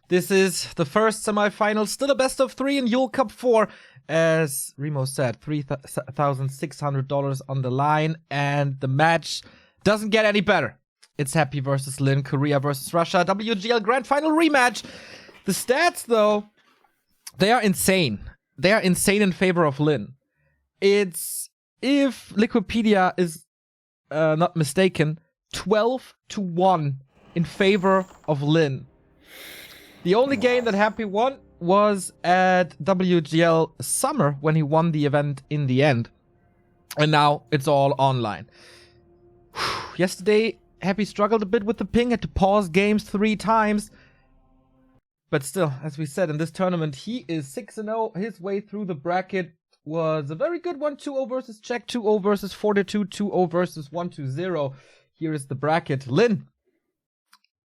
This is the first semifinal, still a best of 3 in Yule Cup 4. As Remo said, $3,600 on the line, and the match doesn't get any better. It's Happy versus Lin, Korea versus Russia, WGL Grand Final rematch. The stats, though, they are insane. They are insane in favor of Lin. It's, if Wikipedia is not mistaken, 12-1 in favor of Lin. The only game that Happy won was at WGL Summer when he won the event in the end. And now it's all online. Yesterday, Happy struggled a bit with the ping, had to pause games 3 times. But still, as we said, in this tournament, he is 6-0. His way through the bracket was a very good one. 2-0 versus Czech, 2-0 versus Fortitude, 2-0 versus 1-0. Here is the bracket. Lin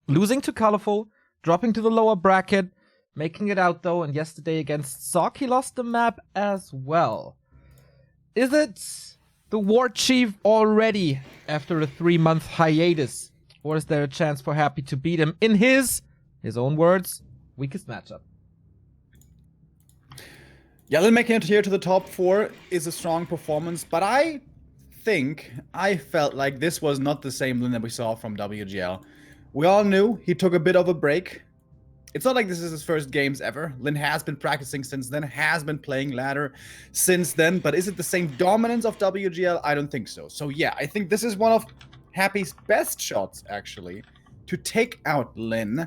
losing to Colorful, dropping to the lower bracket, making it out though, and yesterday against Sock, he lost the map as well. Is it the War Chief already after a 3-month hiatus? Or is there a chance for Happy to beat him in his own words, weakest matchup? Yeah, Lin making it here to the top 4 is a strong performance, but I felt like this was not the same Lin that we saw from WGL. We all knew he took a bit of a break. It's not like this is his first games ever. Lin has been practicing since then, has been playing ladder since then, but is it the same dominance of WGL? I don't think so. So yeah, I think this is one of Happy's best shots, actually, to take out Lin,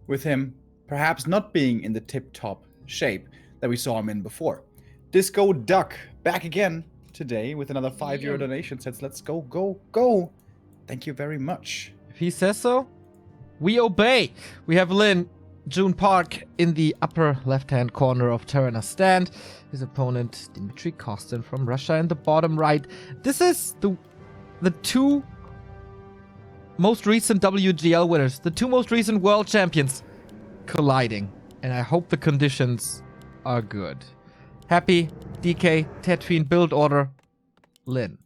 with him perhaps not being in the tip-top shape that we saw him in before. Disco Duck back again today with another €5 donation. Says, let's go, go, go. Thank you very much. If he says so, we obey. We have Lin June Park in the upper left-hand corner of Terrana's stand. His opponent, Dmitry Kostin from Russia, in the bottom right. This is the 2 most recent WGL winners, the 2 most recent world champions colliding. And I hope the conditions are good. Happy, DK, Tetfin, build order, Lin,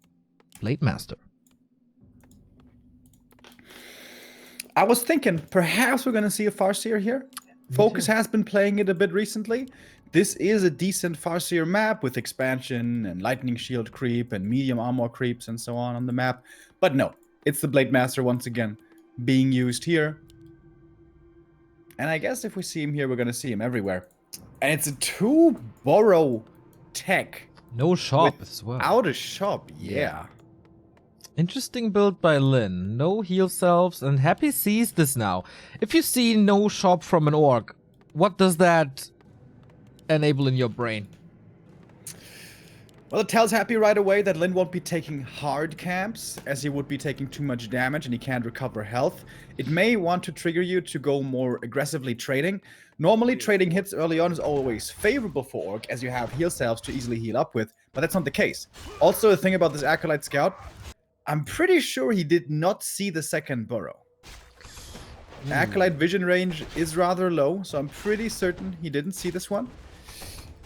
Blade Master. I was thinking perhaps we're going to see a Farseer here. Focus has been playing it a bit recently. This is a decent Farseer map with expansion and lightning shield creep and medium armor creeps and so on the map. But no, it's the Blade Master once again being used here. And I guess if we see him here, we're going to see him everywhere. And it's a 2-burrow tech. No shop as well. Without a shop, yeah. Interesting build by Lin. No heal selves, and Happy sees this now. If you see no shop from an orc, what does that enable in your brain? Well, it tells Happy right away that Lin won't be taking hard camps, as he would be taking too much damage and he can't recover health. It may want to trigger you to go more aggressively trading. Normally, trading hits early on is always favorable for Orc, as you have heal selves to easily heal up with, but that's not the case. Also, the thing about this Acolyte Scout, I'm pretty sure he did not see the second burrow. Acolyte vision range is rather low, so I'm pretty certain he didn't see this one.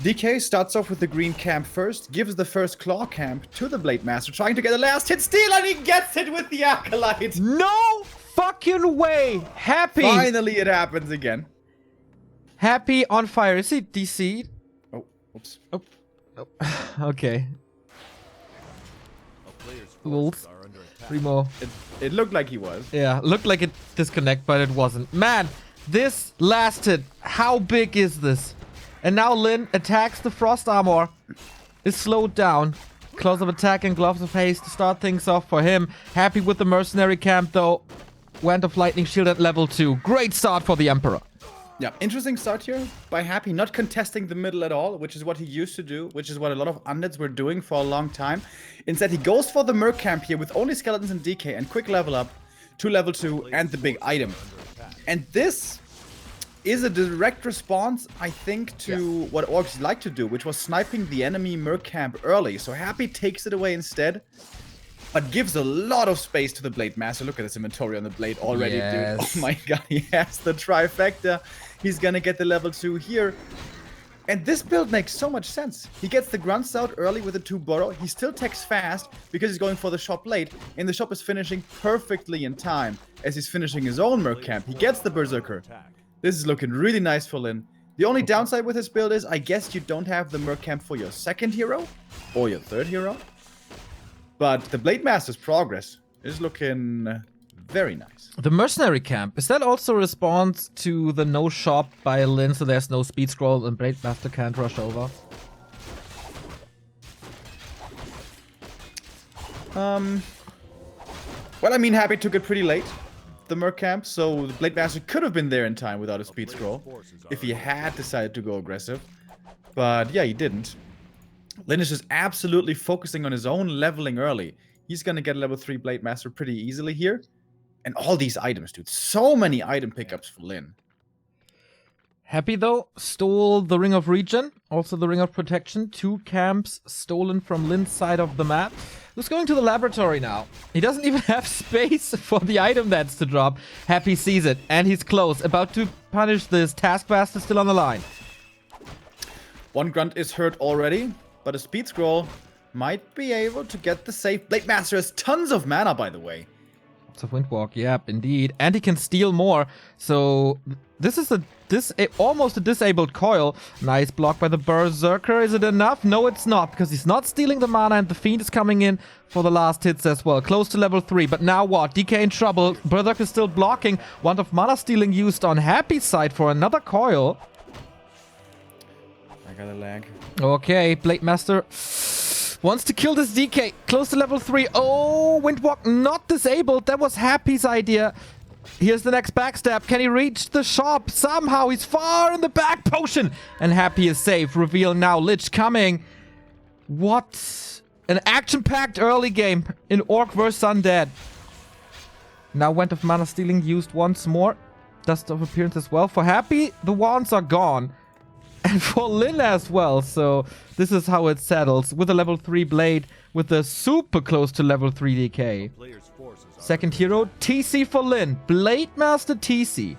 DK starts off with the green camp first, gives the first claw camp to the Blade Master, trying to get a last hit steal, and he gets it with the Acolyte! No fucking way! Happy! Finally it happens again. Happy on fire. Is he DC'd? Oh, oops. Oh. Okay. Wolves. Remo. It looked like he was. Yeah, looked like it disconnect, but it wasn't. Man, this lasted. How big is this? And now Lin attacks the Frost Armor. Is slowed down. Close of attack and Gloves of Haste to start things off for him. Happy with the Mercenary Camp though. Wand of Lightning Shield at level 2. Great start for the Emperor. Yeah, interesting start here by Happy, not contesting the middle at all, which is what he used to do, which is what a lot of undeads were doing for a long time. Instead, he goes for the Merc Camp here with only Skeletons and DK and quick level up to level 2 and the big item. And this is a direct response, I think, to what Orcs like to do, which was sniping the enemy Merc Camp early. So Happy takes it away instead, but gives a lot of space to the Blade Master. Look at this inventory on the Blade already, dude. Oh my god, he has the trifecta. He's gonna get the level 2 here. And this build makes so much sense. He gets the grunts out early with the 2-burrow. He still techs fast because he's going for the shop late. And the shop is finishing perfectly in time as he's finishing his own Merc Camp. He gets the Berserker. This is looking really nice for Lin. The only downside with this build is, I guess you don't have the Merc Camp for your second hero or your third hero. But the Blade Master's progress is looking very nice. The Mercenary Camp, is that also a response to the no shop by Lin, so there's no speed scroll and Blade Master can't rush over? Well, I mean, Happy took it pretty late, the Merc Camp, so the Blade Master could have been there in time without a speed scroll if he had decided to go aggressive. But yeah, he didn't. Lin is just absolutely focusing on his own leveling early. He's gonna get a level 3 Blade Master pretty easily here. And all these items, dude. So many item pickups for Lin. Happy though, stole the Ring of Regen, also the Ring of Protection. 2 camps stolen from Lin's side of the map. Who's going to the laboratory now? He doesn't even have space for the item that's to drop. Happy sees it, and he's close. About to punish this. Taskmaster still on the line. One grunt is hurt already, but a speed scroll might be able to get the save. Blade Master has tons of mana, by the way. Lots of Windwalk, yep, indeed. And he can steal more. So this is almost a disabled coil. Nice block by the Berserker. Is it enough? No, it's not, because he's not stealing the mana, and the Fiend is coming in for the last hits as well. Close to level 3, but now what? DK in trouble. Berserker is still blocking. Wand of Mana stealing used on Happy's side for another coil. I got a lag. Okay, Blade Master wants to kill this DK. Close to level 3. Oh, Windwalk not disabled. That was Happy's idea. Here's the next backstab. Can he reach the shop? Somehow he's far in the back. Potion. And Happy is safe. Reveal now. Lich coming. What? An action-packed early game in Orc vs. Undead. Now Wand of Mana stealing used once more. Dust of Appearance as well. For Happy, the wands are gone. And for Lin as well. So this is how it settles. With a level 3 blade. With a super close to level 3 DK. Second hero, TC for Lin. Blade Master TC.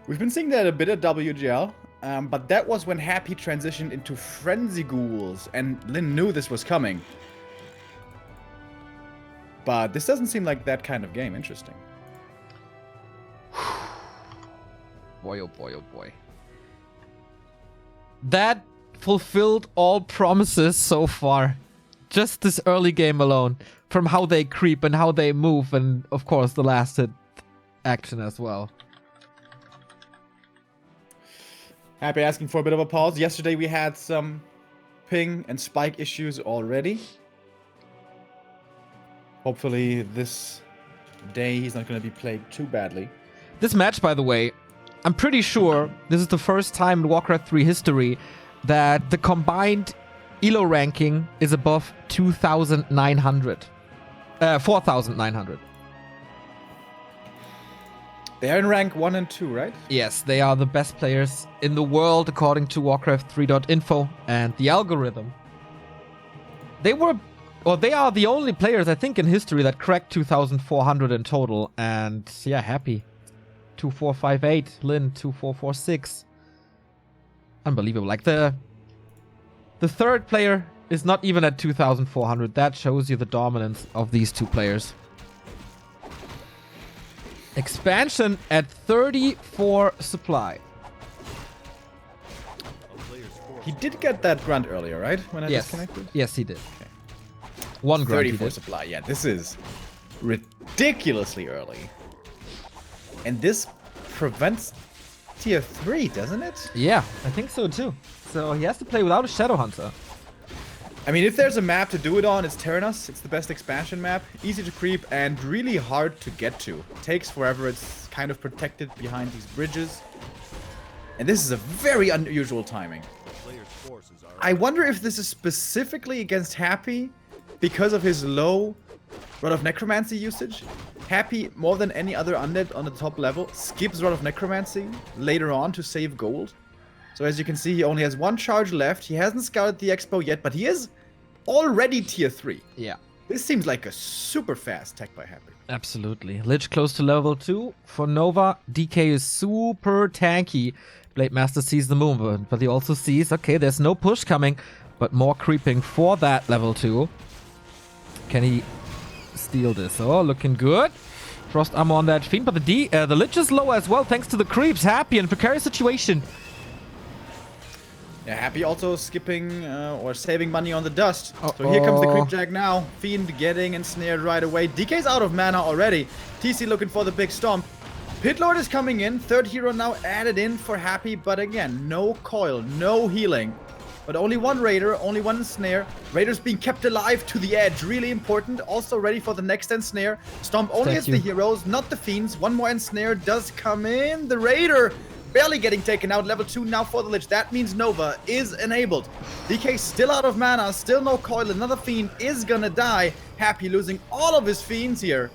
We've been seeing that a bit at WGL. But that was when Happy transitioned into Frenzy Ghouls. And Lin knew this was coming. But this doesn't seem like that kind of game. Interesting. Boy, oh boy, oh boy. That fulfilled all promises so far. Just this early game alone. From how they creep and how they move. And, of course, the last hit action as well. Happy asking for a bit of a pause. Yesterday we had some ping and spike issues already. Hopefully this day he's not going to be plagued too badly. This match, by the way, I'm pretty sure this is the first time in Warcraft 3 history that the combined ELO ranking is above 2,900. 4,900. They're in rank 1 and 2, right? Yes, they are the best players in the world according to Warcraft3.info and the algorithm. They are the only players, I think, in history that cracked 2,400 in total. And yeah, Happy. 2458, Lin 2446. Unbelievable. Like the third player is not even at 2,400. That shows you the dominance of these two players. Expansion at 34 supply. He did get that grunt earlier, right? When I disconnected? Yes, he did. Okay. One grunt. 34 supply. Yeah, this is ridiculously early. And this prevents tier 3, doesn't it? Yeah, I think so too. So he has to play without a Shadow Hunter. I mean, if there's a map to do it on, it's Terranos. It's the best expansion map. Easy to creep and really hard to get to. It takes forever. It's kind of protected behind these bridges. And this is a very unusual timing. I wonder if this is specifically against Happy because of his low Rod of Necromancy usage. Happy, more than any other undead on the top level, skips Rod of Necromancy later on to save gold. So as you can see, he only has one charge left. He hasn't scouted the expo yet, but he is already tier 3. Yeah. This seems like a super fast tech by Happy. Absolutely. Lich close to level 2. For Nova, DK is super tanky. Blade Master sees the movement, but he also sees, okay, there's no push coming, but more creeping for that level 2. Can he steal this? Oh, looking good. Frost armor on that Fiend, but the Lich is low as well thanks to the creeps. Happy in a precarious situation. Yeah, Happy also skipping or saving money on the dust. So here comes the creep jack now. Fiend getting ensnared right away. DK's out of mana already. TC looking for the big stomp. Pitlord is coming in. Third hero now added in for Happy, but again, no coil, no healing. But only one Raider, only one ensnare. Raiders being kept alive to the edge, really important. Also ready for the next ensnare. Stomp only hits the heroes, not the Fiends. One more ensnare does come in. The Raider barely getting taken out. Level 2 now for the Lich. That means Nova is enabled. DK still out of mana, still no coil. Another Fiend is gonna die. Happy losing all of his Fiends here.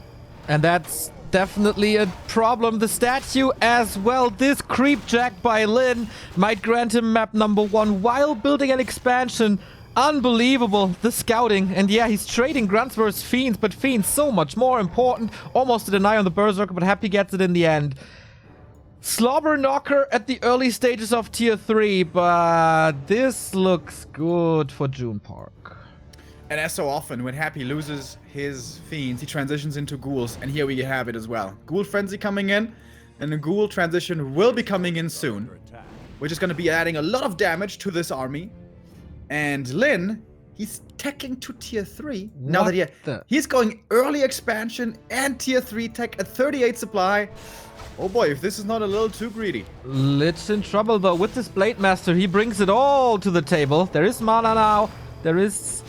And that's definitely a problem. The statue as well. This creep jack by Lin might grant him map number 1 while building an expansion. Unbelievable, the scouting. And yeah, he's trading grunts versus Fiends, but Fiends so much more important. Almost a deny on the Berserker, but Happy gets it in the end. Slobber knocker at the early stages of tier 3, but this looks good for June Park. And as so often, when Happy loses his Fiends, he transitions into Ghouls, and here we have it as well. Ghoul Frenzy coming in, and the Ghoul transition will be coming in soon, which is going to be adding a lot of damage to this army. And Lin, he's teching to tier 3. Now that he's going early expansion and tier 3 tech at 38 supply. Oh boy, if this is not a little too greedy. Lich in trouble though with this Blade Master. He brings it all to the table. There is mana now. There is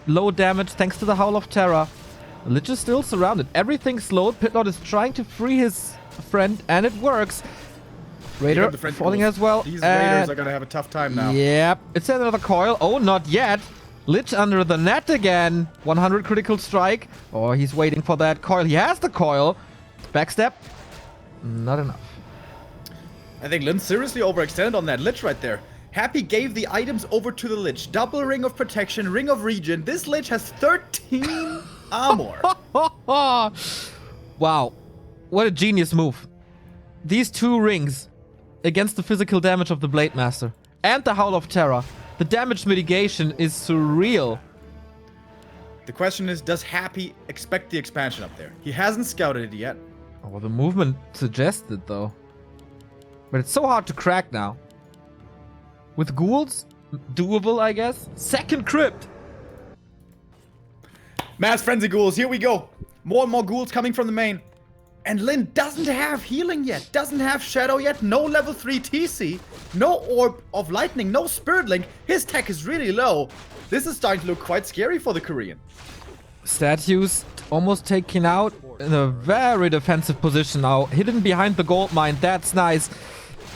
low damage thanks to the Howl of Terror. Lich is still surrounded. Everything's slowed. Pitlord is trying to free his friend, and it works. Raider falling as well. These Raiders are gonna have a tough time now. Yep. It's another coil. Oh, not yet. Lich under the net again. 100 critical strike. Oh, he's waiting for that coil. He has the coil. Backstep. Not enough. I think Lin seriously overextended on that Lich right there. Happy gave the items over to the Lich. Double Ring of Protection, Ring of Regen. This Lich has 13 armor. Wow. What a genius move. These 2 rings against the physical damage of the Blade Master and the Howl of Terror. The damage mitigation is surreal. The question is, does Happy expect the expansion up there? He hasn't scouted it yet. Oh, the movement suggested though. But it's so hard to crack now. With ghouls, doable, I guess. Second crypt. Mass Frenzy Ghouls, here we go. More and more ghouls coming from the main. And Lin doesn't have healing yet. Doesn't have Shadow yet. No level 3 TC. No Orb of Lightning. No Spirit Link. His tech is really low. This is starting to look quite scary for the Korean. Statues almost taken out in a very defensive position now. Hidden behind the gold mine. That's nice.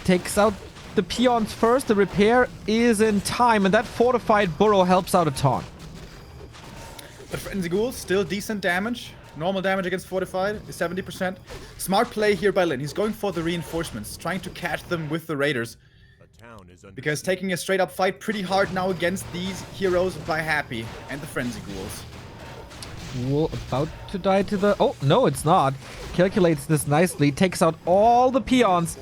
Takes out the peons first. The repair is in time, and that fortified burrow helps out a ton. But Frenzy Ghouls, still decent damage. Normal damage against fortified is 70%. Smart play here by Lin. He's going for the reinforcements, trying to catch them with the Raiders. Because taking a straight up fight pretty hard now against these heroes by Happy and the Frenzy Ghouls. Ghoul about to die to the... Oh, no, it's not. Calculates this nicely. Takes out all the peons.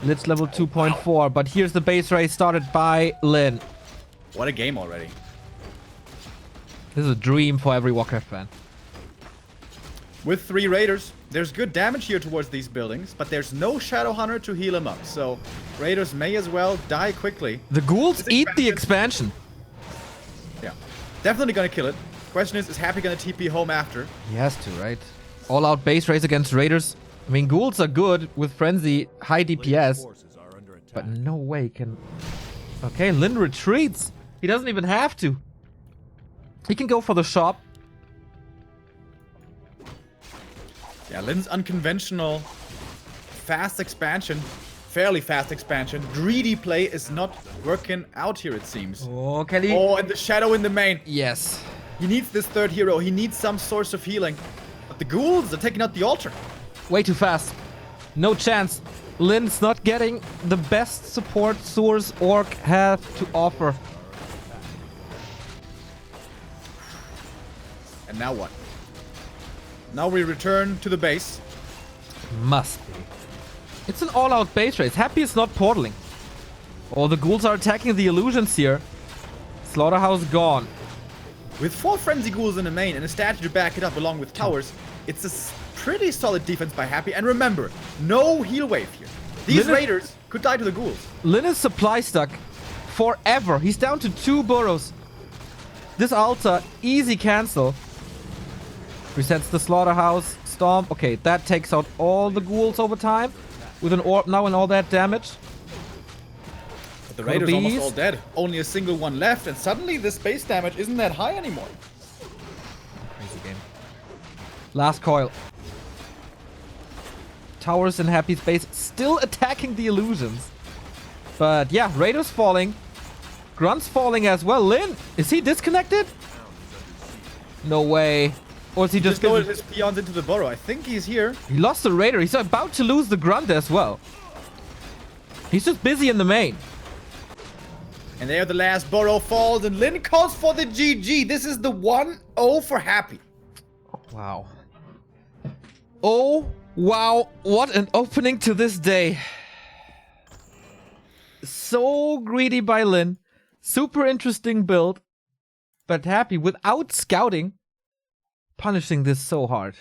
Lich level 2.4. But here's the base race started by Lin. What a game already. This is a dream for every Warcraft fan. With 3 Raiders, there's good damage here towards these buildings, but there's no Shadow Hunter to heal him up, so Raiders may as well die quickly. The ghouls eat the expansion. Yeah, definitely gonna kill it. Question is Happy gonna TP home after? He has to, right? All out base race against Raiders. I mean, ghouls are good with Frenzy, high DPS, but no way can... Okay, Lin retreats. He doesn't even have to. He can go for the shop. Yeah, Lin's unconventional, fast expansion, fairly fast expansion, greedy play is not working out here, it seems. Oh, can he? Oh, and the Shadow in the main. Yes. He needs this third hero. He needs some source of healing. But the ghouls are taking out the altar. Way too fast. No chance. Lin's not getting the best support source Orc have to offer. And now what? Now we return to the base. Must be. It's an all-out base race. Happy is not portaling. Oh, the ghouls are attacking the illusions here. Slaughterhouse gone. With 4 Frenzy Ghouls in the main and a statue to back it up along with towers, it's a pretty solid defense by Happy. And remember, no heal wave here. These raiders could die to the ghouls. Lin is supply stuck forever. He's down to 2 burrows. This Alta, easy cancel. Resets the slaughterhouse. Storm. Okay, that takes out all the ghouls over time. With an orb now and all that damage. But the raiders almost all dead. Only a single one left, and suddenly this base damage isn't that high anymore. Crazy game. Last coil. Towers in Happy's base still attacking the illusions. But yeah, Raiders falling. Grunt's falling as well. Lin, is he disconnected? No way. Or is he just lowered his peons into the burrow? I think he's here. He lost the Raider. He's about to lose the Grunt as well. He's just busy in the main. And there the last burrow falls, and Lin calls for the GG. This is the 1-0 for Happy. Wow. Oh, wow. What an opening to this day. So greedy by Lin. Super interesting build. But Happy, without scouting, punishing this so hard.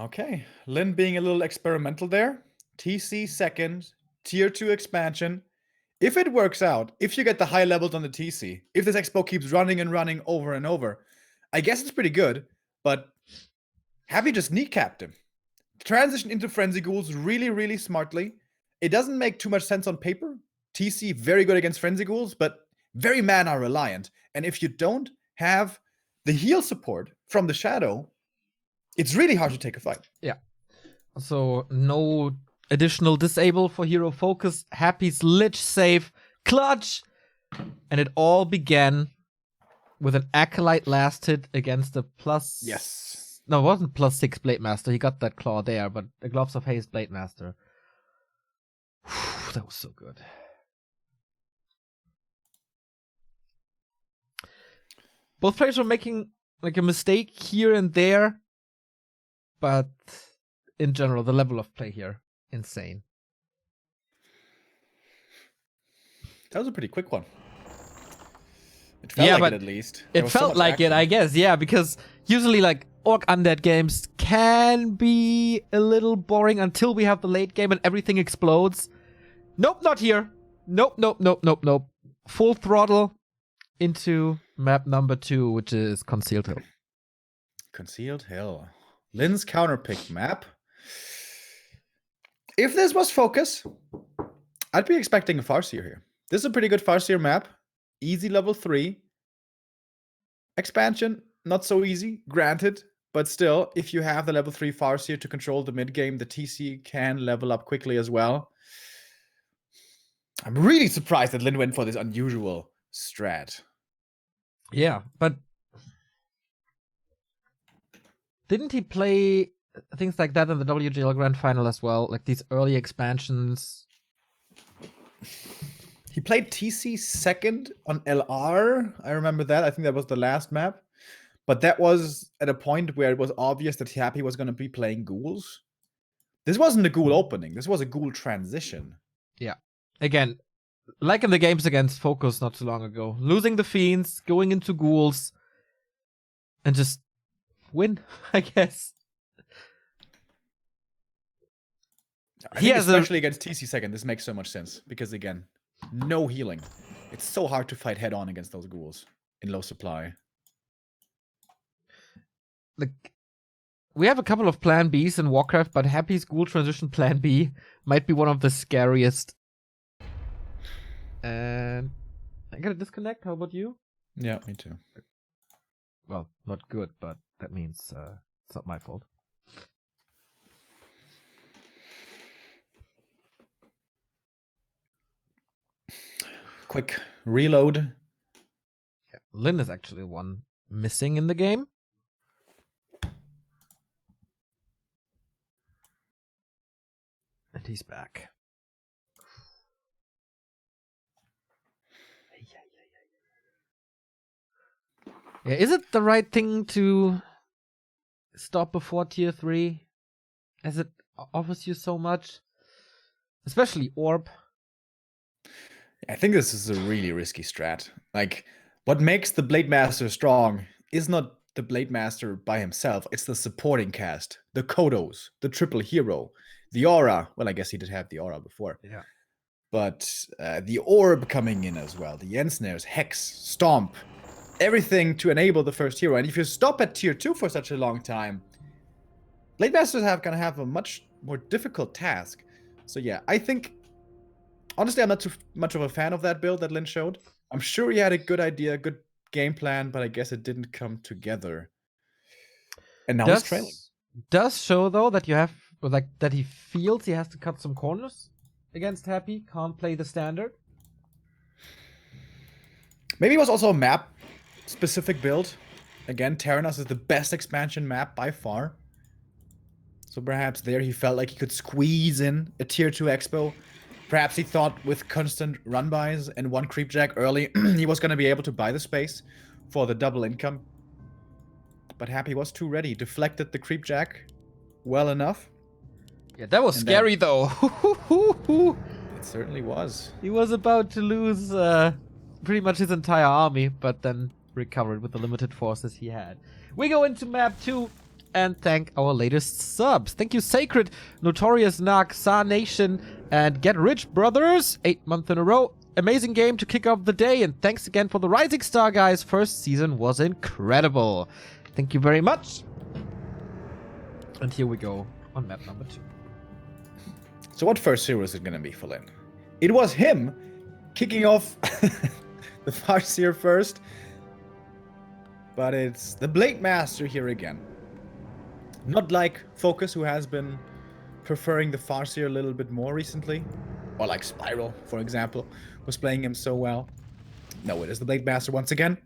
Okay. Lin being a little experimental there. TC second. Tier 2 expansion. If it works out, if you get the high levels on the TC, if this expo keeps running and running over and over, I guess it's pretty good, but Happy just kneecapped him. Transition into Frenzy Ghouls really, really smartly. It doesn't make too much sense on paper. TC, very good against Frenzy Ghouls, but very mana reliant. And if you don't have the heal support from the Shadow, it's really hard to take a fight. Yeah. So, no additional disable for hero focus. Happy's Lich save. Clutch! And it all began with an Acolyte last hit against the plus... Yes. No, it wasn't +6 Blade Master. He got that claw there, but the Gloves of Haste Blade Master. Whew, that was so good. Both players were making like a mistake here and there, but in general, the level of play here, insane. That was a pretty quick one. It felt like it at least. It felt like it, I guess, yeah, because usually like Orc Undead games can be a little boring until we have the late game and everything explodes. Nope, not here. Nope, nope, nope, nope, nope. Full throttle into map number 2, which is Concealed Hill. Concealed Hill. Lin's counterpick map. If this was Focus, I'd be expecting a Farseer here. This is a pretty good Farseer map. Easy level 3. Expansion, not so easy, granted. But still, if you have the level 3 Farseer to control the mid game, the TC can level up quickly as well. I'm really surprised that Lin went for this unusual strat. Yeah, but didn't he play things like that in the WGL Grand Final as well? Like these early expansions? He played TC second on LR. I remember that. I think that was the last map. But that was at a point where it was obvious that Happy was going to be playing ghouls. This wasn't a ghoul opening. This was a ghoul transition. Yeah. Again, like in the games against Focus not too long ago. Losing the Fiends, going into ghouls, and just win, I guess. I think especially against TC second, this makes so much sense. Because again, no healing. It's so hard to fight head on against those ghouls in low supply. Like, we have a couple of plan Bs in Warcraft, but Happy's Ghoul Transition plan B might be one of the scariest. And I gotta disconnect. How about you? Yeah, me too. Well, not good, but that means it's not my fault. Quick reload. Yeah, Lin is actually one missing in the game. And he's back. Yeah, is it the right thing to stop before tier 3? As it offers you so much? Especially Orb. I think this is a really risky strat. Like, what makes the Blade Master strong is not the Blade Master by himself. It's the supporting cast, the Kodos, the triple hero, the aura. Well, I guess he did have the aura before. Yeah. But the orb coming in as well, the Ensnares, Hex, Stomp, everything to enable the first hero. And if you stop at tier 2 for such a long time, Blade Masters gonna have a much more difficult task. So yeah, I think, honestly, I'm not too much of a fan of that build that Lin showed. I'm sure he had a good idea, good game plan, but I guess it didn't come together. And now he's trailing. Does show though that you have like that he feels he has to cut some corners against Happy. Can't play the standard. Maybe it was also a map specific build. Again, Terranos is the best expansion map by far. So perhaps there he felt like he could squeeze in a tier 2 expo. Perhaps he thought with constant run buys and one creep jack early, he was going to be able to buy the space for the double income. But Happy was too ready. Deflected the creep jack well enough. Yeah, that was scary though. It certainly was. He was about to lose pretty much his entire army, but then recovered with the limited forces he had. We go into map 2 and thank our latest subs. Thank you, Sacred, Notorious Narc, Sa Nation, and Get Rich Brothers. 8 months in a row. Amazing game to kick off the day, and thanks again for the Rising Star, guys. First season was incredible. Thank you very much. And here we go on map number 2. So what first hero is it going to be for Lin? It was him kicking off the Farseer first. But it's the Blade Master here again. Not like Focus, who has been preferring the Farseer a little bit more recently. Or like Spiral, for example, was playing him so well. No, it is the Blade Master once again.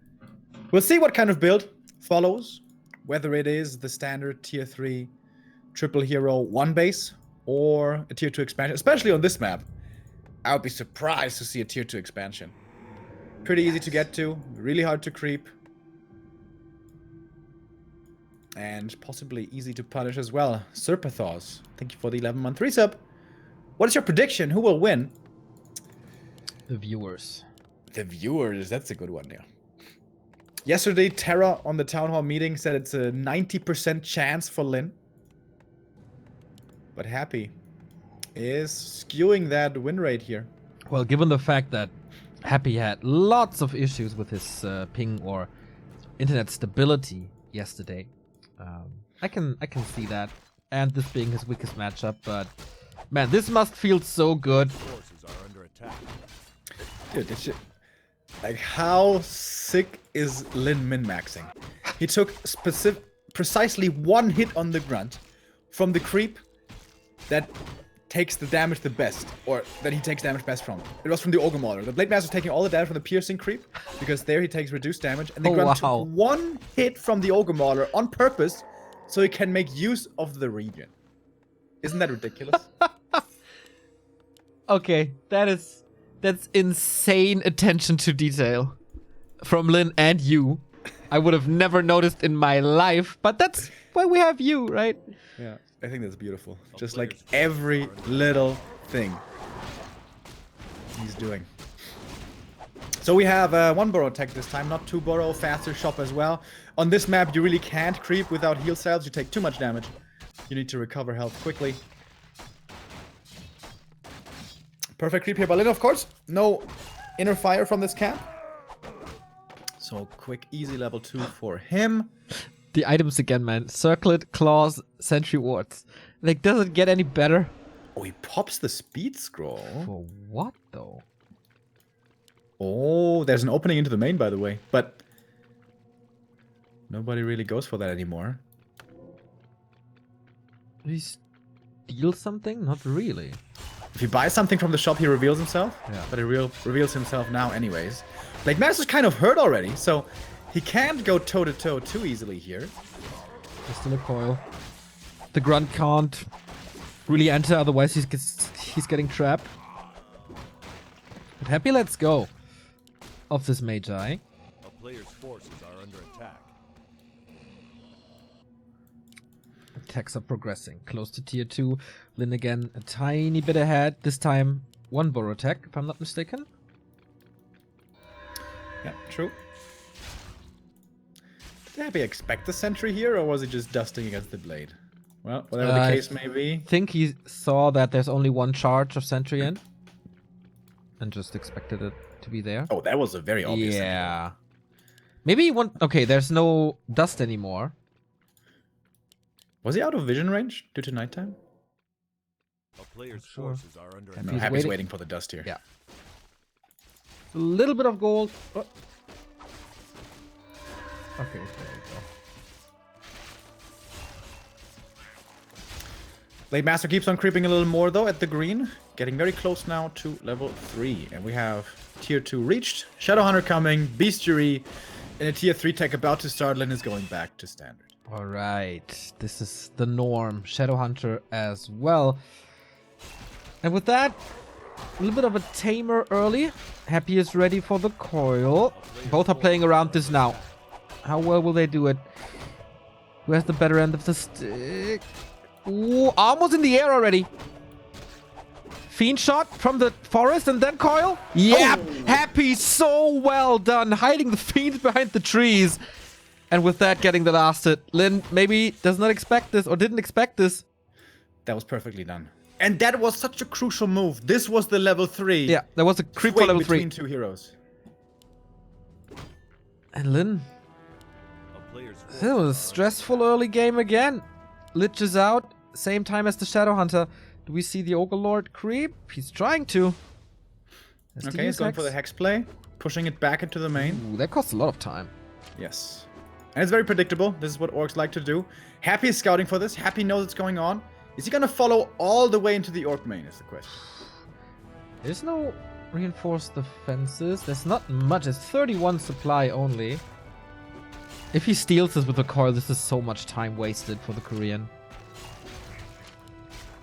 We'll see what kind of build follows. Whether it is the standard tier 3 triple hero 1 base or a tier 2 expansion. Especially on this map. I would be surprised to see a tier 2 expansion. Pretty easy to get to. Really hard to creep. And possibly easy to punish as well. Serpathos, thank you for the 11-month resub. What is your prediction? Who will win? The viewers. The viewers, that's a good one, yeah. Yesterday, Terra on the town hall meeting said it's a 90% chance for Lin. But Happy is skewing that win rate here. Well, given the fact that Happy had lots of issues with his ping or internet stability yesterday, I can see that, and this being his weakest matchup. But man, this must feel so good. Dude, this shit. Like, how sick is Lin min-maxing? He took precisely 1 hit on the grunt from the creep that takes the damage the best, or that he takes damage best from. It was from the Ogre Mauler. The Blade Master is taking all the damage from the piercing creep, because there he takes reduced damage, and the grunt took 1 hit from the Ogre Mauler on purpose, so he can make use of the regen. Isn't that ridiculous? Okay, that's insane attention to detail from Lin and you. I would have never noticed in my life, but that's why we have you, right? Yeah, I think that's beautiful. Just like every little thing he's doing. So we have 1 burrow tech this time, not 2 burrow, faster shop as well. On this map, you really can't creep without heal cells. You take too much damage. You need to recover health quickly. Perfect creep here by Lin, of course. No inner fire from this camp. So quick, easy level 2 for him. The items again, man. Circlet, claws, sentry wards. Like, does it get any better? Oh, he pops the speed scroll. For what, though? Oh, there's an opening into the main, by the way. But nobody really goes for that anymore. Did he steal something? Not really. If he buys something from the shop, he reveals himself. Yeah. But he reveals himself now anyways. Blade Master's kind of hurt already, so he can't go toe-to-toe too easily here. There's still a coil. The grunt can't really enter, otherwise he's getting trapped. But Happy lets go of this Magi. A player's forces are under attack. Attacks are progressing. Close to tier 2. Lin again a tiny bit ahead. This time 1 burrow attack, if I'm not mistaken. Yeah, true. Happy expect the sentry here, or was he just dusting against the blade? Well, whatever the case may be. I think he saw that there's only one charge of sentry in. And just expected it to be there. Oh, that was a very obvious Yeah. Maybe he want... Okay, there's no dust anymore. Was he out of vision range due to nighttime? A player's Sure. forces are under No, attack. He's Happy's waiting. waiting for the dust here. Yeah. A little bit of gold. Oh. Okay, there we go. Blade Master keeps on creeping a little more though at the green. Getting very close now to level 3. And we have tier 2 reached. Shadowhunter coming. Bestiary in a tier 3 tech about to start. Lyn is going back to standard. Alright. This is the norm. Shadowhunter as well. And with that, a little bit of a tamer early. Happy is ready for the coil. Both are playing around this now. How well will they do it? Who has the better end of the stick? Ooh, almost in the air already. Fiend shot from the forest and then coil. Yep, Happy, so well done. Hiding the fiend behind the trees. And with that, getting the last hit. Lyn maybe does not expect this or didn't expect this. That was perfectly done. And that was such a crucial move. This was the level 3. Yeah, there was a creep for swing level 3. between two heroes. And Lyn, A player's it was a stressful early game again. Lich is out, same time as the Shadowhunter. Do we see the Ogre Lord creep? He's trying to. Has to Okay, he's use going for the hex play. Pushing it back into the main. Ooh, that costs a lot of time. Yes. And it's very predictable. This is what orcs like to do. Happy is scouting for this. Happy knows what's going on. Is he gonna follow all the way into the orc main is the question. There's no reinforced defenses. There's not much. It's 31 supply only. If he steals this with the coil, this is so much time wasted for the Korean.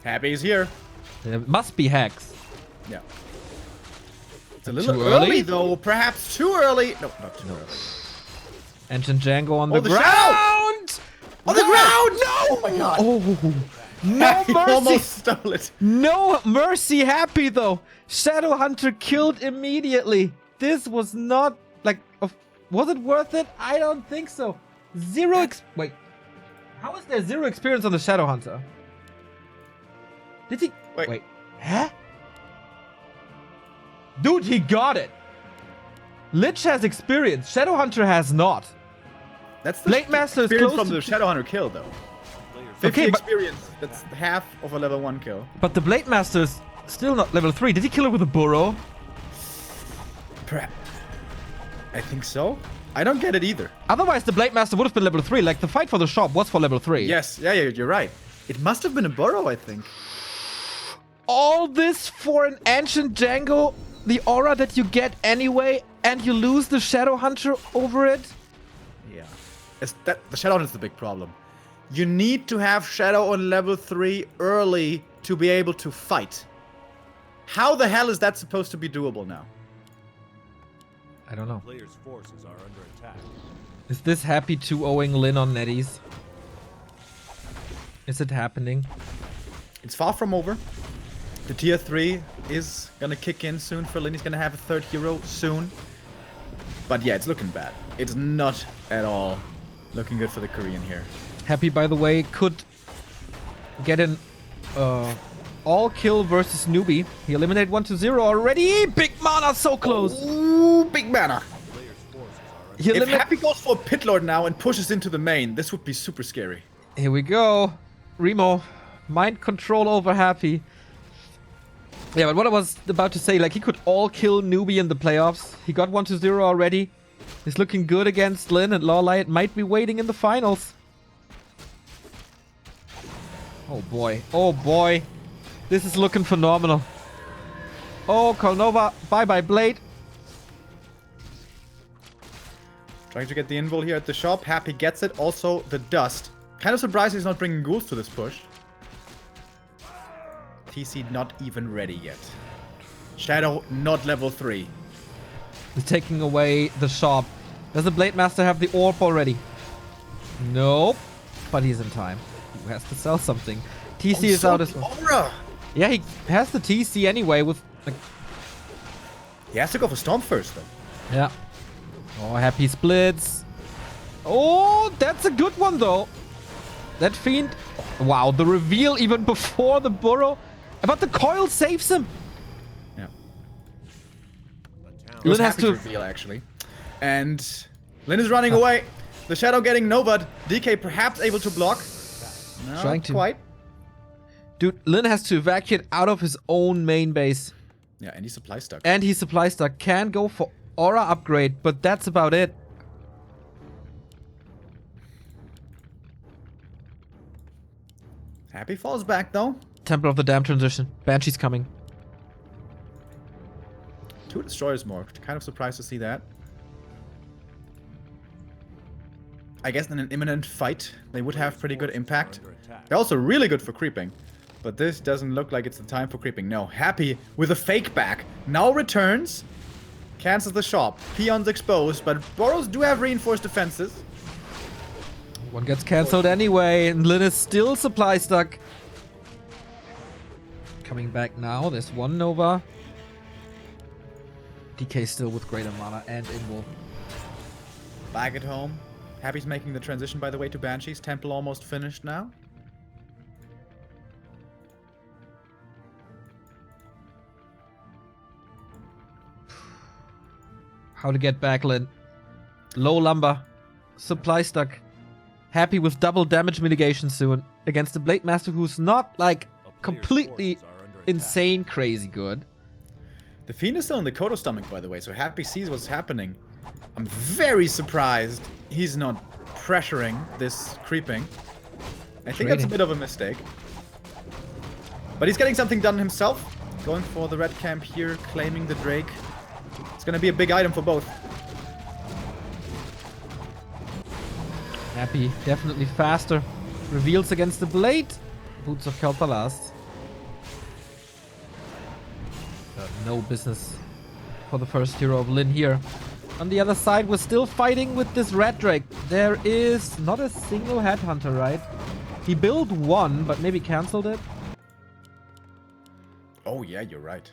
Happy is here. There must be hacks. Yeah. It's a little Too early early? though. Perhaps too early. No, not too early. Engine Django on the the ground! shadow! On the ground! No! Oh my god. Oh, no Happy mercy! almost stole it. No mercy, Happy though. Shadowhunter killed immediately. This was not like. Was it worth it? I don't think so. Wait. How is there 0 experience on the Shadowhunter? Did he? Wait. Huh? Dude, he got it. Lich has experience. Shadowhunter has not. That's the Blade Master is experience close from to- the Shadowhunter kill though. 50 Okay, but- experience. That's half of a level 1 kill. But the Blade Master is still not level 3. Did he kill it with a burrow? Perhaps. I think so. I don't get it either. Otherwise, the Blade Master would have been level 3. Like, the fight for the shop was for level 3. Yes, yeah, you're right. It must have been a burrow, I think. All this for an Ancient Django, the aura that you get anyway, and you lose the Shadowhunter over it? Yeah. The Shadowhunter is the big problem. You need to have Shadow on level 3 early to be able to fight. How the hell is that supposed to be doable now? I don't know. Player's forces are under attack. Is this Happy 2-0ing Lyn on Netties? Is it happening? It's far from over. The tier 3 is gonna kick in soon for Lyn. He's gonna have a 3rd hero soon. But yeah, it's looking bad. It's not at all looking good for the Korean here. Happy, by the way, could get an all kill versus newbie. He eliminated 1-0 already. Big mana, so close. Ooh, big mana. Player's forces are under He If eliminated. Happy goes for Pit Lord now and pushes into the main, this would be super scary. Here we go. Remo, mind control over Happy. Yeah, but what I was about to say, like, he could all kill newbie in the playoffs. He got 1-0 already. He's looking good against Lyn, and Lawlight might be waiting in the finals. Oh boy. Oh boy. This is looking phenomenal. Oh, Kolnova. Bye-bye, Blade. Trying to get the invul here at the shop. Happy gets it. Also, the dust. Kind of surprised he's not bringing ghouls to this push. TC not even ready yet. Shadow not level 3. He's taking away the shop. Does the Blade Master have the orb already? Nope. But he's in time. He has to sell something. TC is out as well. Aura. Yeah, he has the TC anyway with... Like, He has to go for Storm first, though. yeah. Oh, Happy splits. Oh, that's a good one though. That Fiend. Wow, the reveal even before the burrow. But the coil saves him. Yeah. A town It was Lin has happy to- reveal, actually. And Lin is running away. The Shadow getting Nova'd. DK perhaps able to block. No, Trying not to. quite. Dude, Lin has to evacuate out of his own main base. Yeah, and he's supply stuck. And he's supply stuck. Can go for aura upgrade, but that's about it. Happy falls back, though. Temple of the Dam transition. Banshee's coming. 2 destroyers more. Kind of surprised to see that. I guess in an imminent fight, they would have pretty good impact. under attack. They're also really good for creeping. But this doesn't look like it's the time for creeping. No, Happy with a fake back. Now returns. Cancels the shop. Peons exposed, but Boros do have reinforced defenses. One gets cancelled anyway, and Lin is still supply stuck. Coming back now. There's one Nova. DK still with greater mana and Invul. Back at home. Happy's making the transition, by the way, to Banshees. Temple almost finished now. How to get back, Lin. Low lumber. Supply stuck. Happy with double damage mitigation soon. Against the Blade Master, who's not, like, A player's completely forces are under attack. insane crazy good. The Fiend is still in the Kodo stomach, by the way, so Happy sees what's happening. I'm very surprised he's not pressuring this creeping. I think that's a Trading. bit of a mistake. But he's getting something done himself. Going for the red camp here, claiming the Drake. It's gonna be a big item for both. Happy, definitely faster. Reveals against the Blade. Boots of Kel'Thuzad. No business for the first hero of Lin here. On the other side, we're still fighting with this Red Drake. There is not a single Headhunter, right? He built one, but maybe cancelled it. Oh yeah, you're right.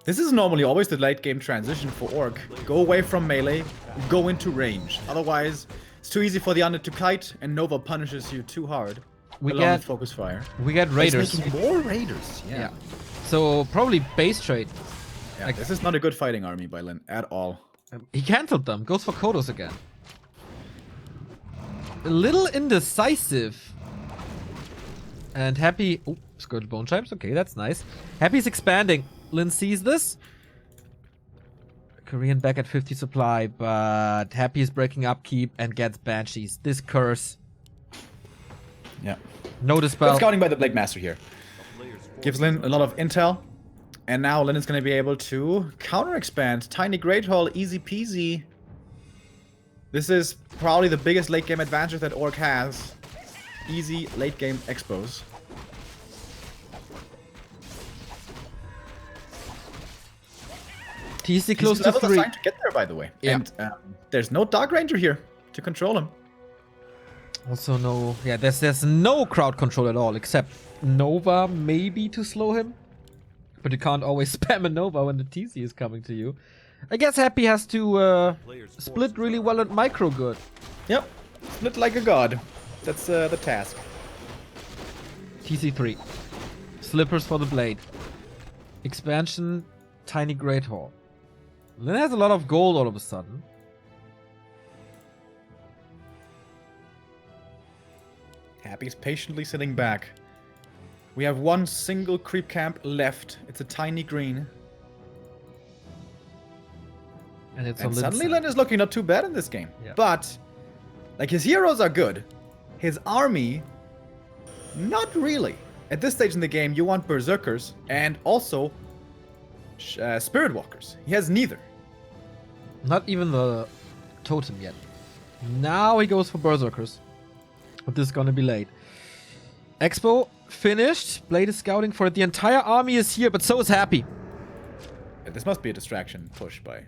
This is normally always the late game transition for Orc. Go away from melee, go into range. Otherwise, it's too easy for the undead to kite, and Nova punishes you too hard. We along get- with focus fire. We get Raiders. He's making more Raiders. Yeah. So probably base trade. Yeah, this is not a good fighting army by Lin at all. He cancelled them. Goes for Kodos again. A little indecisive. And Happy... Oh, Scourge Bone Chimes. Okay, that's nice. Happy's expanding. Lin sees this. Korean back at 50 supply, but Happy is breaking upkeep and gets Banshees. This curse. Yeah. No Good dispel. scouting by the Blade Master here. A player's Gives forces Lin a lot of intel. And now Lin is going to be able to counter-expand. Tiny Great Hall, easy peasy. This is probably the biggest late game advantage that Orc has. Easy late game expos. TC close These to levels are 3. starting to get there, by the way. Yeah. And there's no Dark Ranger here to control him. Also no... Yeah, there's no crowd control at all, except Nova maybe to slow him. But you can't always spam a Nova when the TC is coming to you. I guess Happy has to player's split forces really are well at micro good. Yep. Split like a god. That's the task. TC3. Slippers for the blade. Expansion, Tiny Great Hall. Lin has a lot of gold all of a sudden. Happy's patiently sitting back. We have one single creep camp left. It's a tiny green. And it's And on Lin's suddenly side. Lin is looking not too bad in this game. Yeah. But, like, his heroes are good. His army, not really. At this stage in the game, you want Berserkers and also Spirit Walkers. He has neither. Not even the totem yet. Now he goes for Berserkers. But this is gonna be late. Expo finished. Blade is scouting for it. The entire army is here, but so is Happy. Yeah, this must be a distraction push by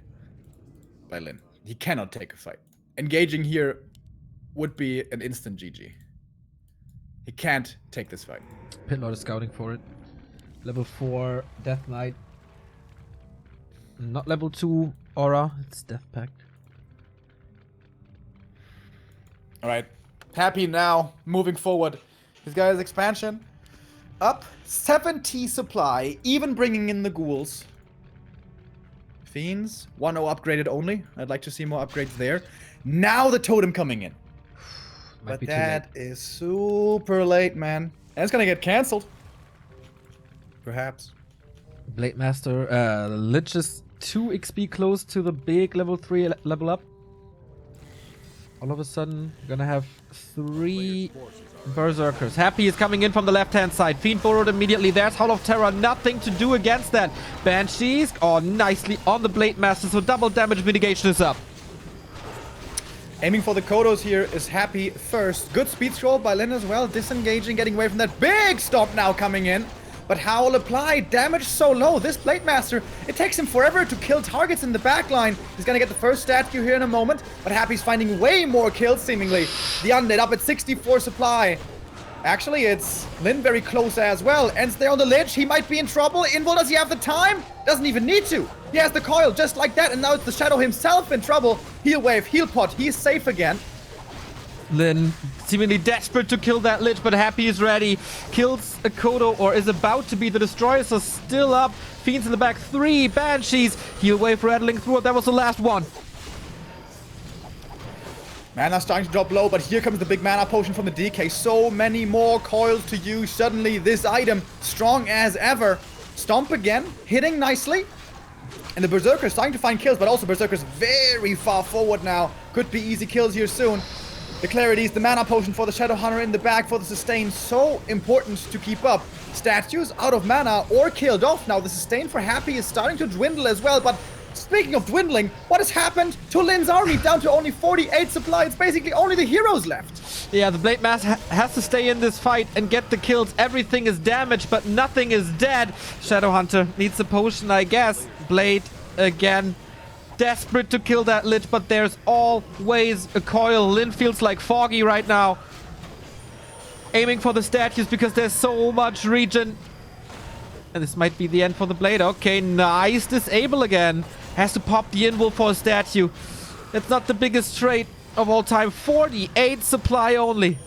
Lin. He cannot take a fight. Engaging here would be an instant GG. He can't take this fight. Pitlord is scouting for it. Level 4 Death Knight. Not level 2 Aura. It's Death Pact. All right. Happy now, moving forward. He's got his expansion up 70 supply, even bringing in the ghouls. Fiends, 1-0 upgraded only. I'd like to see more upgrades there. Now the totem coming in. But that is super late, man. And it's gonna get cancelled. Perhaps. Blade Master, Lich is 2 XP close to the big level 3 level up. All of a sudden, we're gonna have 3 Berserkers. Happy is coming in from the left-hand side. Fiend borrowed immediately. There's Hall of Terror. Nothing to do against that. Banshees, nicely on the Blade Master, so double damage mitigation is up. Aiming for the Kodos here is Happy first. Good speed scroll by Lin as well. Disengaging, getting away from that big stomp now coming in. But Howl applied. Damage so low. This Blade Master, it takes him forever to kill targets in the backline. He's gonna get the first statue here in a moment. But Happy's finding way more kills, seemingly. The Undead up at 64 supply. Actually, it's Lin very close as well. Ends there on the Lich. He might be in trouble. Invul, does he have the time? Doesn't even need to. He has the coil just like that. And now it's the Shadow himself in trouble. Heal wave, heal pot. He's safe again. Lin seemingly desperate to kill that Lich, but Happy is ready. Kills a Kodo, or is about to be. The Destroyers are still up. Fiends in the back. 3 Banshees. Heal wave rattling through. That was the last one. Mana starting to drop low, but here comes the big mana potion from the DK. So many more coils to use. Suddenly, this item strong as ever. Stomp again, hitting nicely. And the Berserker starting to find kills, but also Berserker's very far forward now. Could be easy kills here soon. The Clarities, the mana potion for the Shadow Hunter in the back for the sustain. So important to keep up. Statues out of mana or killed off. Now the sustain for Happy is starting to dwindle as well, but speaking of dwindling, what has happened to Lin's army? Down to only 48 supply. It's basically only the heroes left. Yeah, the Blade Master has to stay in this fight and get the kills. Everything is damaged, but nothing is dead. Shadow Hunter needs a potion, I guess. Blade again. Desperate to kill that Lich, but there's always a coil. Lin feels like Foggy right now. Aiming for the statues because there's so much regen. And this might be the end for the Blade. Okay, nice disable again. Has to pop the invul for a statue. It's not the biggest trade of all time. 48 supply only.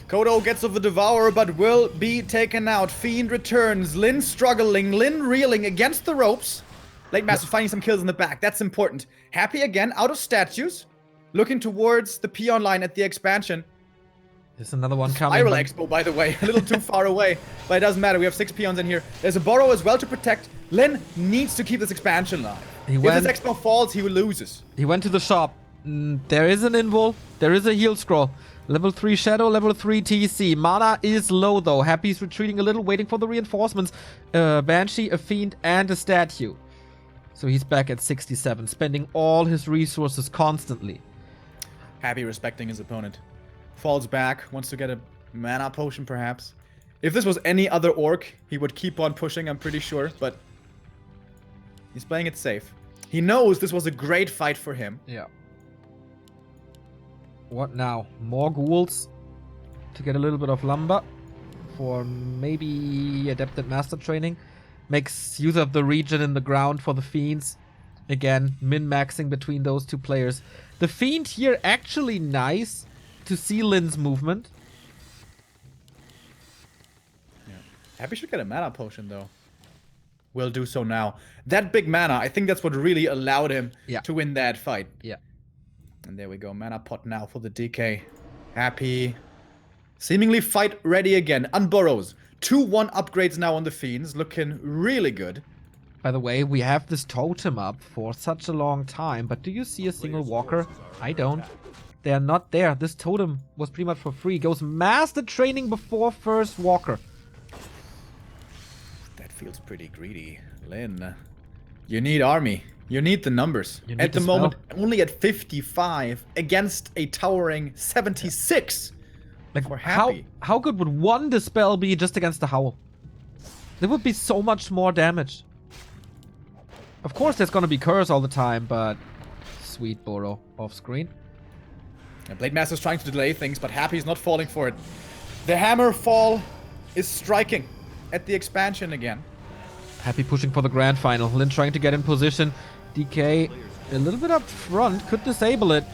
Kodo gets of the Devourer, but will be taken out. Fiend returns. Lin struggling. Lin reeling against the ropes. Blade Master finding some kills in the back. That's important. Happy again, out of statues. Looking towards the peon line at the expansion. There's another one coming. Spiral Expo, by the way. A little too far away. But it doesn't matter. We have 6 peons in here. There's a Burrow as well to protect. Lin needs to keep this expansion alive. If this Expo falls, he loses. He went to the shop. There is an invul. There is a heal scroll. Level 3 Shadow, level 3 TC. Mana is low though. Happy's retreating a little, waiting for the reinforcements. Banshee, a Fiend, and a statue. So he's back at 67, spending all his resources constantly. Happy respecting his opponent. Falls back, wants to get a mana potion perhaps. If this was any other orc, he would keep on pushing, I'm pretty sure, but he's playing it safe. He knows this was a great fight for him. Yeah. What now? More ghouls to get a little bit of lumber for maybe adapted master training. Makes use of the regen in the ground for the Fiends. Again, min-maxing between those two players. The Fiend here actually nice to see Lin's movement. Yeah. Happy should get a mana potion though. Will do so now. That big mana, I think that's what really allowed him to win that fight. Yeah. And there we go, mana pot now for the DK. Happy. Seemingly fight ready again. Unburrows. 2-1 upgrades now on the Fiends, looking really good. By the way, we have this totem up for such a long time, but do you see a single walker? I don't. They are not there. This totem was pretty much for free. Goes master training before first walker. That feels pretty greedy. Lin, you need army. You need the numbers. At the moment, only at 55 against a towering 76. Like, how good would one Dispel be just against the Howl? There would be so much more damage. Of course, there's gonna be Curse all the time, but... Sweet Burrow off screen. And Blade Master's trying to delay things, but Happy's not falling for it. The hammer fall is striking at the expansion again. Happy pushing for the grand final. Lin trying to get in position. DK a little bit up front. Could disable it.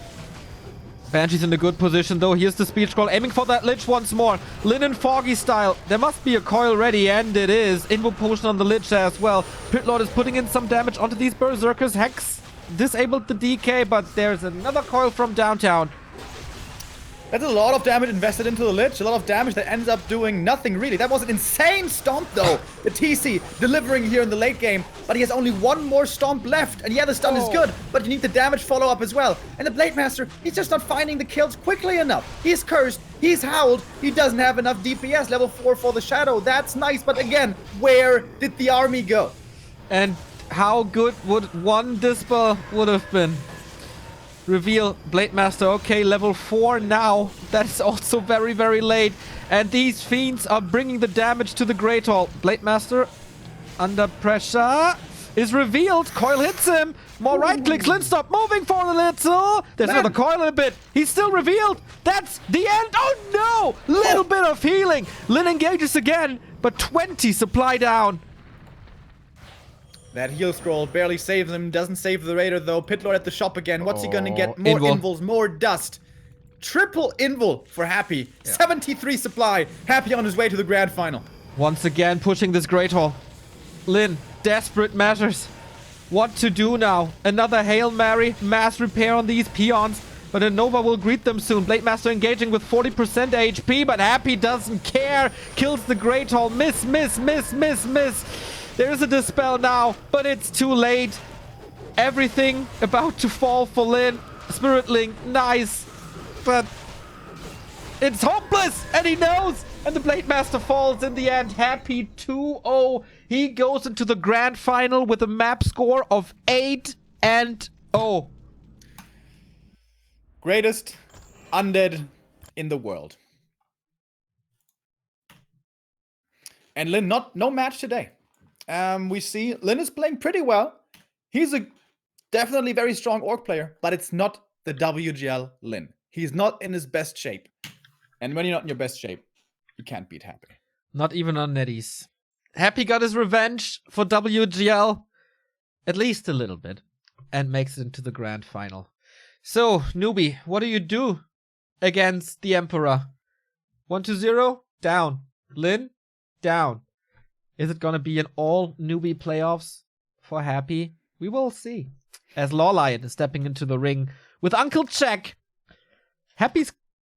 Banshee's in a good position though. Here's the speed scroll, aiming for that Lich once more. Lin and Foggy style. There must be a coil ready, and it is. Invo potion on the Lich as well. Pitlord is putting in some damage onto these Berserkers. Hex disabled the DK, but there's another coil from downtown. That's a lot of damage invested into the Lich. A lot of damage that ends up doing nothing really. That was an insane stomp though. The TC delivering here in the late game. But he has only one more stomp left. And yeah, the stun is good. But you need the damage follow-up as well. And the Blade Master, he's just not finding the kills quickly enough. He's cursed. He's howled. He doesn't have enough DPS. Level 4 for the Shadow. That's nice. But again, where did the army go? And how good would one Dispel would have been? Reveal, Blade Master, okay, level 4 now. That's also very, very late. And these fiends are bringing the damage to the Great Hall. Blade Master, under pressure, is revealed. Coil hits him. More right clicks. Lin, stop moving for a little. There's another coil in a bit. He's still revealed. That's the end. Oh no! Little bit of healing. Lin engages again, but 20 supply down. That heal scroll barely saves him, doesn't save the Raider though. Pitlord at the shop again. What's he gonna get? More invuls, more dust. Triple invul for Happy. Yeah. 73 supply. Happy on his way to the grand final. Once again pushing this Great Hall. Lin, desperate measures. What to do now? Another Hail Mary, mass repair on these peons. But a Nova will greet them soon. Blade Master engaging with 40% HP, but Happy doesn't care. Kills the Great Hall. Miss. There's a Dispel now, but it's too late. Everything about to fall for Lin. Spirit Link, nice. But it's hopeless, and he knows. And the Blade Master falls in the end. Happy 2-0. He goes into the grand final with a map score of 8-0. Greatest undead in the world. And Lin, no match today. We see Lin is playing pretty well. He's a definitely very strong Orc player, but it's not the WGL Lin. He's not in his best shape. And when you're not in your best shape, you can't beat Happy. Not even on Netties. Happy got his revenge for WGL, at least a little bit, and makes it into the grand final. So, Newbie, what do you do against the Emperor? 1-0, down. Lin, down. Is it gonna be an all Newbie playoffs for Happy? We will see. As Lawlion is stepping into the ring with Uncle Check. Happy's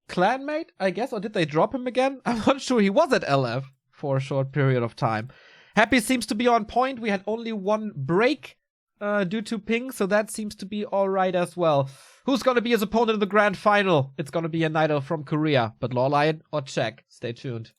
clanmate, I guess, or did they drop him again? I'm not sure. He was at LF for a short period of time. Happy seems to be on point. We had only one break due to ping, so that seems to be alright as well. Who's gonna be his opponent in the grand final? It's gonna be a Nido from Korea, but Lawlion or Check? Stay tuned.